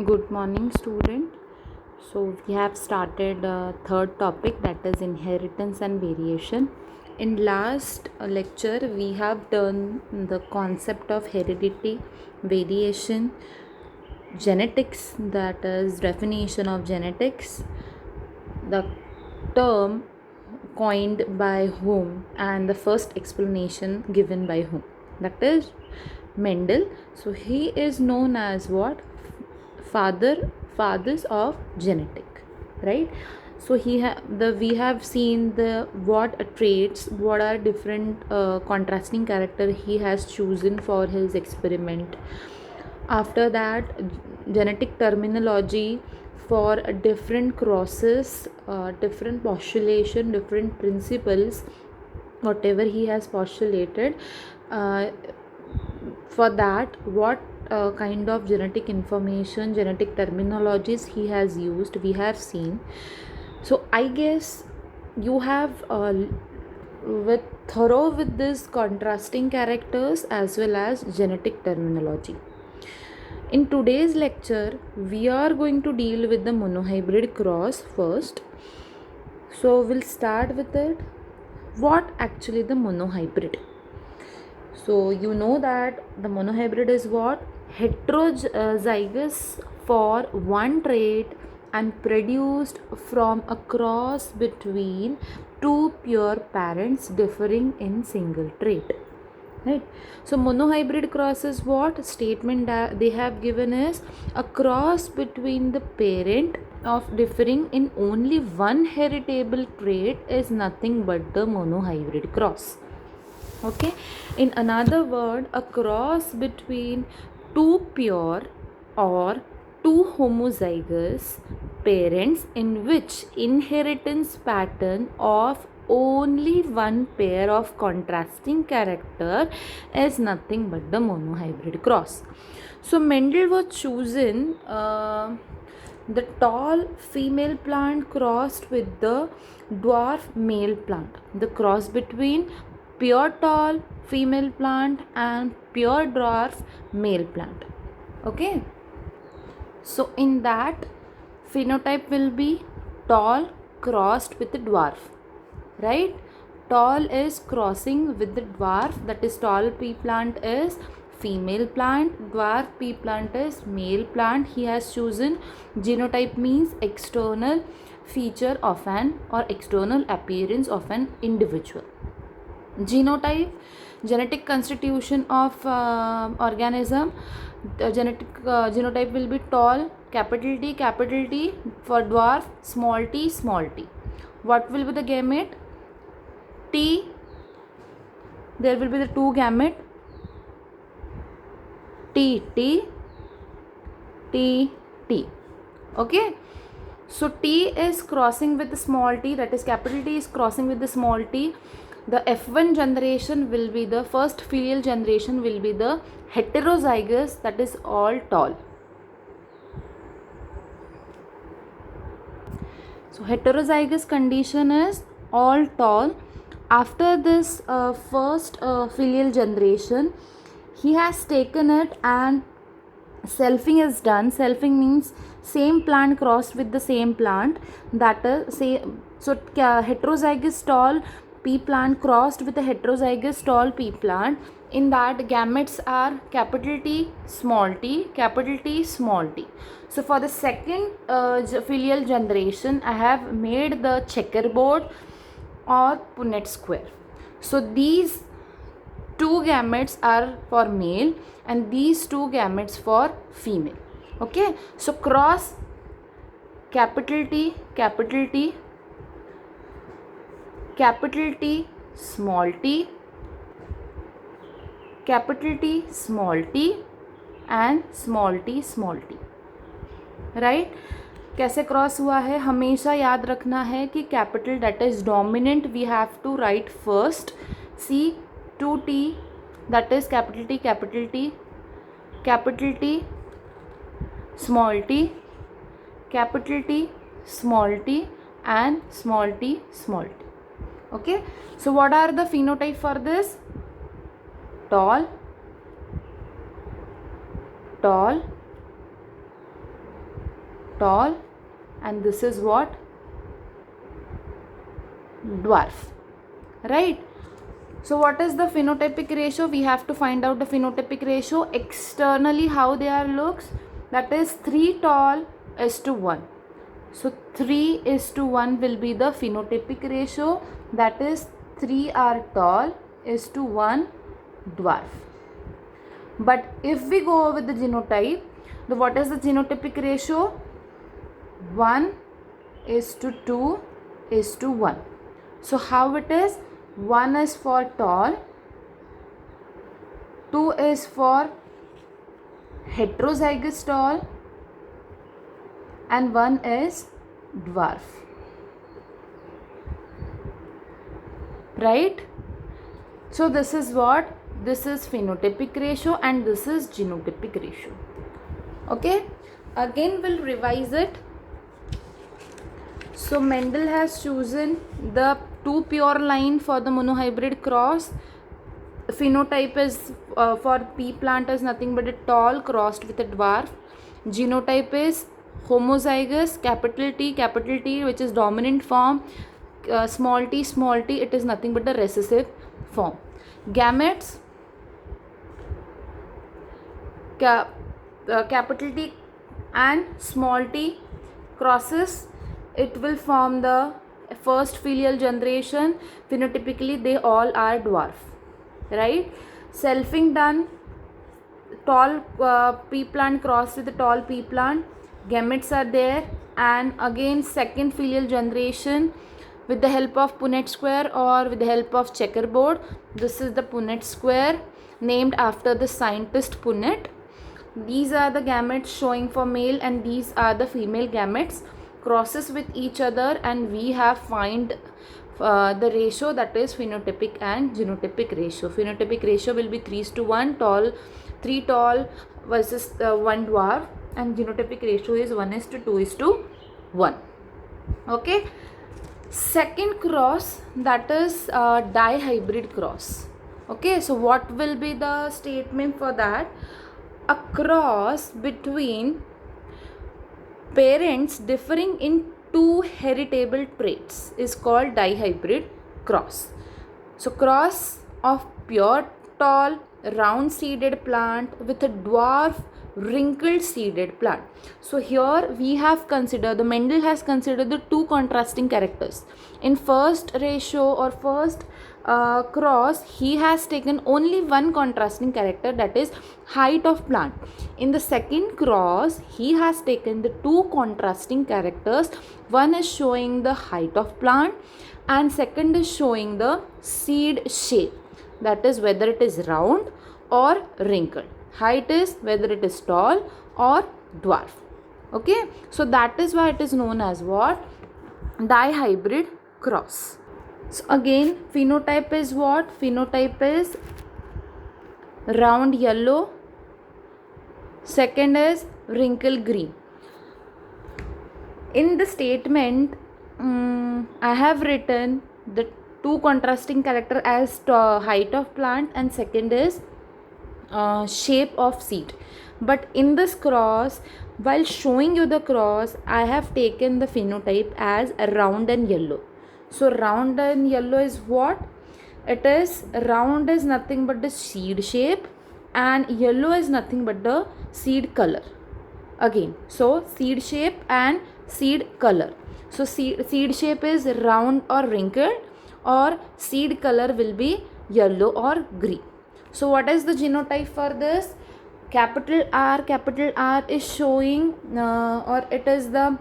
Good morning, student. So we have started third topic, that is inheritance and variation. In last lecture, we have done the concept of heredity, variation, genetics, that is definition of genetics, the term coined by whom, and the first explanation given by whom. That is Mendel. So he is known as what? Fathers of genetic, right? So we have seen the what traits, what are different contrasting character he has chosen for his experiment. After that, genetic terminology for different crosses, different postulation, different principles, whatever he has postulated. uh, for that, what kind of genetic information, genetic terminologies he has used, we have seen. So I guess you have with thorough with this contrasting characters as well as genetic terminology. In today's lecture, we are going to deal with the monohybrid cross first. So we'll start with it. What actually the monohybrid? So you know that the monohybrid is what? Heterozygous for one trait and produced from a cross between two pure parents differing in single trait. Right? So monohybrid cross is what? Statement that they have given is a cross between the parent of differing in only one heritable trait is nothing but the monohybrid cross. Okay, in another word, a cross between two pure or two homozygous parents in which inheritance pattern of only one pair of contrasting character is nothing but the monohybrid cross. So Mendel was chosen the tall female plant crossed with the dwarf male plant. The cross between pure tall female plant and pure dwarf male plant. Okay, so in that, phenotype will be tall crossed with the dwarf, right? Tall is crossing with the dwarf, that is tall pea plant is female plant, dwarf pea plant is male plant. He has chosen genotype means external feature of an or external appearance of an individual. Genotype, genetic constitution of organism. Genotype will be tall, capital T for dwarf, small t. What will be the gamete? T. There will be the two gamete, T T T T. Okay, so T is crossing with the small t, that is capital T is crossing with the small t. The F1 generation will be the first filial generation, will be the heterozygous, that is all tall. So heterozygous condition is all tall. After this first filial generation, he has taken it and selfing is done. Selfing means same plant crossed with the same plant, that is heterozygous tall pea plant crossed with a heterozygous tall pea plant. In that, gametes are capital T small t, capital T small t. So for the second filial generation, I have made the checkerboard or Punnett square. So these two gametes are for male and these two gametes for female. Okay, so cross capital T, capital T, capital T small t, capital T small t and small t, right? कैसे cross हुआ है हमेशा याद रखना है कि capital that is dominant we have to write first. See 2t, that is capital T, capital T, capital T small t, capital T small t and small t. Okay, so what are the phenotype for this? Tall, tall, and this is what? Dwarf, right? So what is the phenotypic ratio? We have to find out the phenotypic ratio. Externally, how they are looks, that is 3 tall is to 1. So 3 is to 1 will be the phenotypic ratio, that is 3 are tall is to 1 dwarf. But if we go with the genotype, what is the genotypic ratio? 1 is to 2 is to 1. So how it is? 1 is for tall, 2 is for heterozygous tall, and 1 is dwarf, right? So this is what? This is phenotypic ratio and this is genotypic ratio. Okay, again we'll revise it. So Mendel has chosen the 2 pure line for the monohybrid cross. Phenotype is for pea plant is nothing but a tall crossed with a dwarf. Genotype is homozygous, capital T, which is dominant form. Small t, it is nothing but the recessive form. Gametes, capital T and small t crosses, it will form the first filial generation. Phenotypically they all are dwarf, right? Selfing done, tall pea plant crossed with a tall pea plant, gametes are there, and again second filial generation with the help of Punnett square or with the help of checkerboard. This is the Punnett square, named after the scientist Punnett. These are the gametes showing for male and these are the female gametes, crosses with each other, and we have find the ratio, that is phenotypic and genotypic ratio. Phenotypic ratio will be 3:1, 3 tall versus 1 dwarf, and genotypic ratio is 1:2:1. Okay. Second cross, that is dihybrid cross. Okay, so what will be the statement for that? A cross between parents differing in 2 heritable traits is called dihybrid cross. So cross of pure tall round seeded plant with a dwarf wrinkled seeded plant. So here we have considered, the Mendel has considered the 2 contrasting characters. In first ratio or first cross, he has taken only 1 contrasting character, that is height of plant. In the second cross, he has taken the 2 contrasting characters. One is showing the height of plant and second is showing the seed shape, that is whether it is round or wrinkled. Height is whether it is tall or dwarf. Okay, so that is why it is known as what? Dihybrid cross. So again, phenotype is what? Phenotype is round yellow, second is wrinkle green. In the statement, I have written the 2 contrasting character as height of plant and second is shape of seed. But in this cross, while showing you the cross, I have taken the phenotype as round and yellow. So round and yellow is what? It is round is nothing but the seed shape and yellow is nothing but the seed color. Again, so seed shape and seed color. So seed shape is round or wrinkled, or seed color will be yellow or green. So what is the genotype for this? Capital R is showing or it is the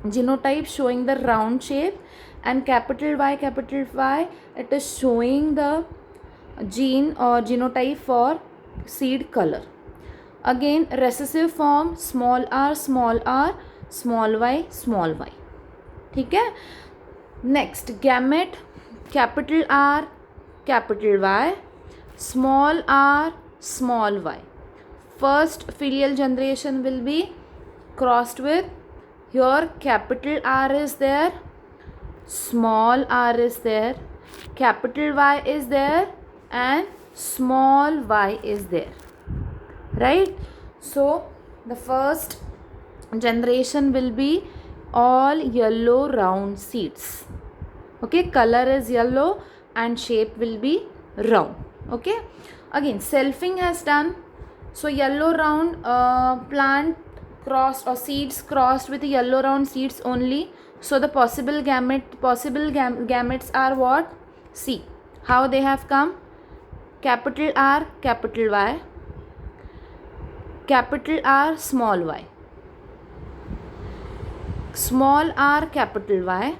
genotype showing the round shape, and capital Y it is showing the gene or genotype for seed color. Again, recessive form small r, small y. ठीक है. Next, gamete capital R, capital Y, small r, small y. First filial generation will be crossed with, here capital R is there, small r is there, capital Y is there and small y is there, right? So the first generation will be all yellow round seeds. Okay, color is yellow and shape will be round. Okay, again selfing has done. So yellow round plant crossed or seeds crossed with yellow round seeds only. So the possible gametes are what? See how they have come. Capital R, capital Y, capital R, small y, small r, capital Y,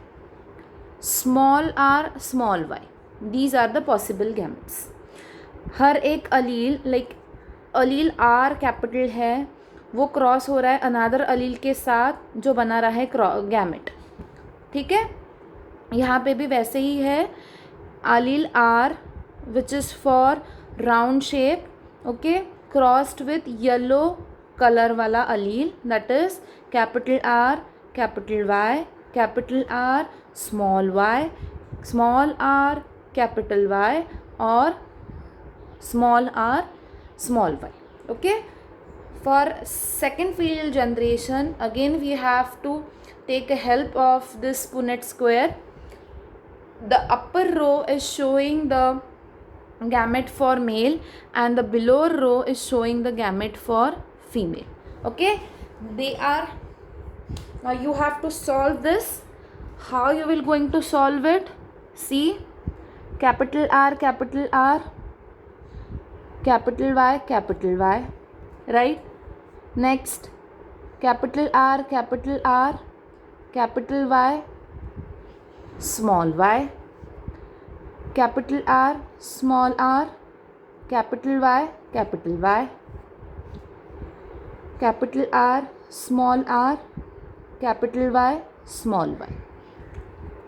small r, small y. These are the possible gametes. हर एक अलील अलील are capital है वो cross हो रहा है अनादर अलील के साथ जो बना रहा है गैमेट. ठीक है, यहाँ पे भी वैसे ही है. अलील R which is for round shape, okay, crossed with yellow colour वाला अलील, that is capital R, capital Y, capital R, small Y, small R, capital Y और small r, small y. Okay, for second field generation again we have to take a help of this Punnett square. The upper row is showing the gamete for male and the below row is showing the gamete for female. Okay, they are, now you have to solve this. How you will going to solve it? See, capital R, capital R, capital Y, right? Next, capital R, capital R, capital Y, small y, capital R, small r, capital Y, capital Y, capital R, small r, capital Y, small y.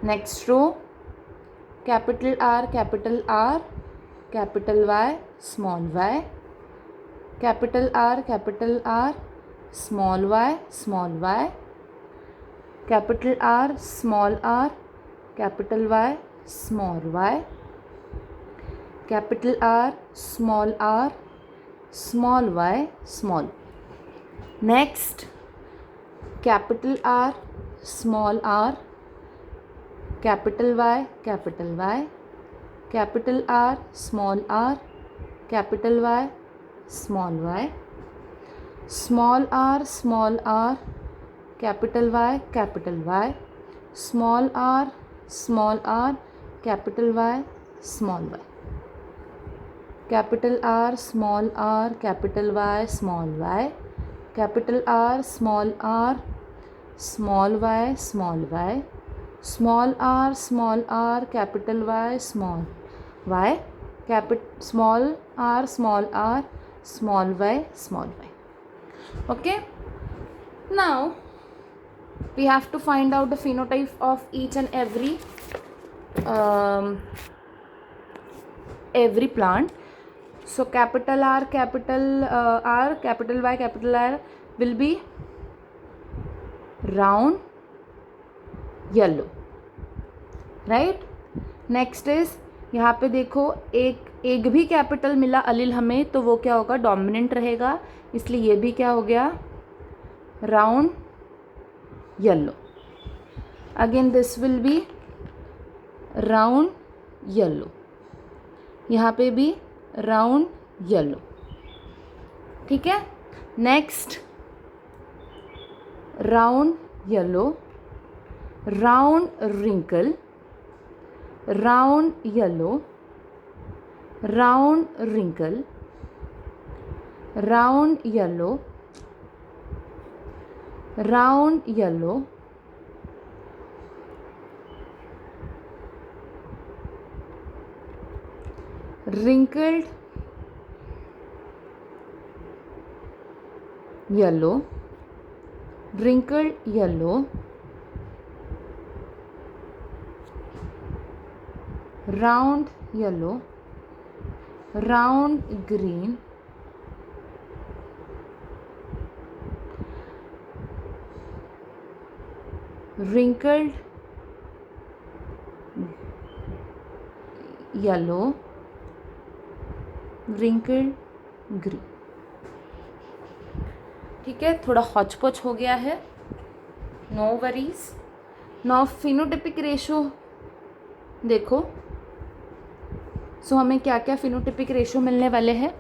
Next row, capital R, capital R, capital Y, small y, capital R, small y, capital R, small r, capital Y, small y, capital R, small r, small y, small. Next, capital R, small r, capital Y, capital Y, capital R, small r, capital Y, small y, small r, capital Y, small r, capital Y, small y, capital R, small r, capital Y, small y, capital R, small y, small y, small r, capital Y, small y, small r, small y, small y. Okay, now we have to find out the phenotype of each and every plant. So capital R, capital R, capital Y, capital R will be round yellow, right? Next is, यहाँ पे देखो एक भी capital मिला अलील हमें तो वो क्या होगा? डोमिनेंट रहेगा, इसलिए ये भी क्या हो गया? Round yellow. Again this will be round yellow, यहाँ पे भी राउंड येलो. ठीक है, next round yellow, round wrinkle, round yellow, round wrinkle, round yellow, round yellow, wrinkled yellow, wrinkled yellow, round yellow, round green, wrinkled yellow, wrinkled green. ठीक है, थोड़ा हौच पौच हो गया है, no worries. Now phenotypic ratio देखो, so हमें क्या क्या फिनोटिपिक रेशो मिलने वाले हैं।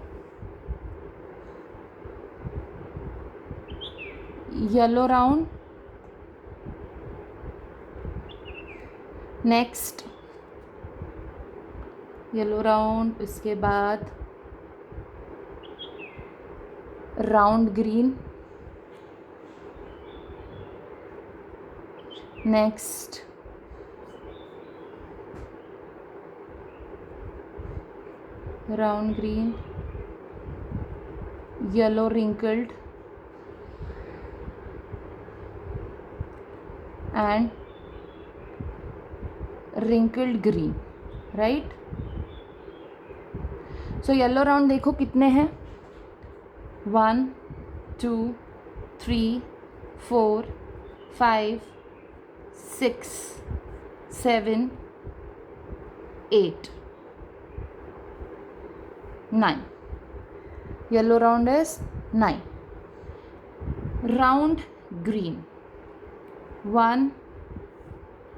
Yellow round, next yellow round, इसके बाद round green, next round green, yellow wrinkled and wrinkled green, right. So yellow round देखो कितने हैं, 1 2 3 4 5 6 7 8 9, yellow round is 9। Round green 1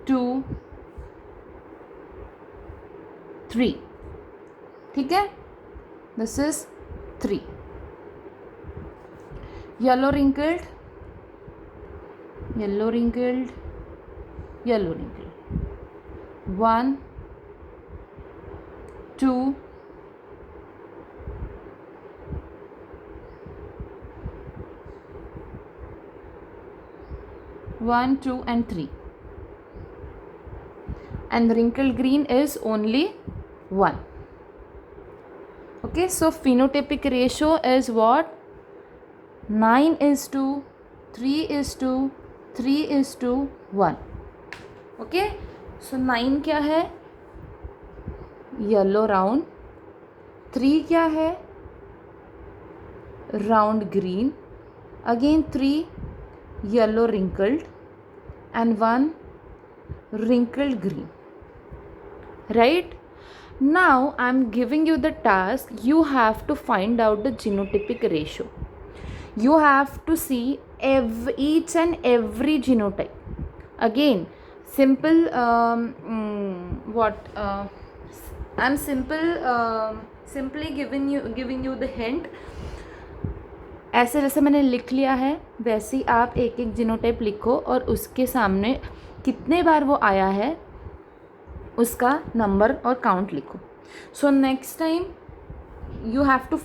2 3, ठीक है, this is 3। Yellow wrinkled, yellow wrinkled, yellow wrinkled 1 2 1 2 and 3, and wrinkled green is only 1. Okay, so phenotypic ratio is what? 9:3:3:1. Okay, so 9 क्या है? Yellow round, 3 क्या है? Round green, again 3 yellow wrinkled and 1 wrinkled green, right? Now I'm giving you the task. You have to find out the genotypic ratio. You have to see each and every genotype. Again, simple I'm simply giving you the hint. ऐसे जैसे मैंने लिख लिया है वैसे ही आप एक एक जीनोटाइप लिखो और उसके सामने कितने बार वो आया है उसका नंबर और काउंट लिखो. So next time you have to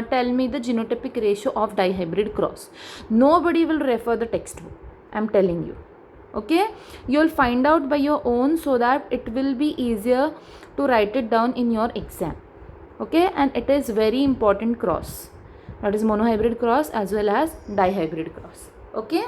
tell me the genotypic ratio of dihybrid cross. Nobody will refer the textbook, I'm telling you. Okay, you'll find out by your own so that it will be easier to write it down in your exam. Okay, and it is very important cross, that is monohybrid cross as well as dihybrid cross. Okay.